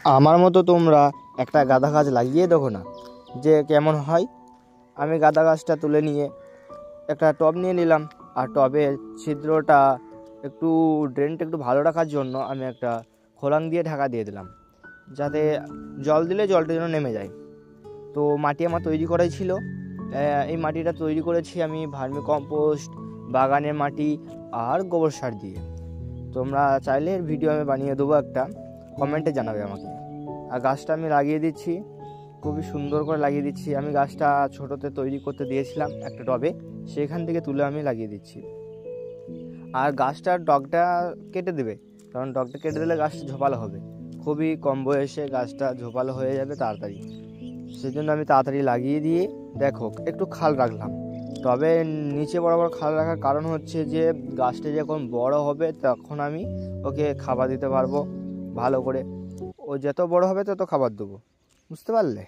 আমার মতো তোমরা একটা গাঁদা গাছ লাগিয়ে দেখো না যে কেমন হয়। আমি গাঁদা গাছটা তুলে নিয়ে একটা টব নিয়ে নিলাম, আর টবের ছিদ্রটা ড্রেনটা একটু ভালো রাখার জন্য আমি একটা খোলাং দিয়ে ঢাকা দিয়ে দিলাম, যাতে জল দিলে জলটা যেন নেমে যায়। তো মাটি আমার তৈরি করাই ছিল। এই মাটিটা তৈরি করেছি আমি ভার্মি কম্পোস্ট, বাগানের মাটি আর গোবর সার দিয়ে। তোমরা চাইলে এর ভিডিও আমি বানিয়ে দেবো, একটা কমেন্টে জানাবে আমাকে। আর গাছটা আমি লাগিয়ে দিচ্ছি, খুবই সুন্দর করে লাগিয়ে দিচ্ছি। আমি গাছটা ছোটোতে তৈরি করতে দিয়েছিলাম একটা টবে, সেখান থেকে তুলে আমি লাগিয়ে দিচ্ছি। আর গাছটার ডগটা কেটে দেবে, কারণ ডগটা কেটে দিলে গাছটা ঝোপালো হবে। খুবই কম বয়সে গাছটা ঝোপালো হয়ে যাবে তাড়াতাড়ি, সেই জন্য আমি তাড়াতাড়ি লাগিয়ে দিয়ে দেখো একটু খাল রাখলাম। তবে নিচে বরাবর খাল রাখার কারণ হচ্ছে যে গাছটা যখন বড় হবে তখন আমি ওকে খাবার দিতে পারবো ভালো করে। ও যত বড় হবে তত খাবার দেবো, বুঝতে পারলে?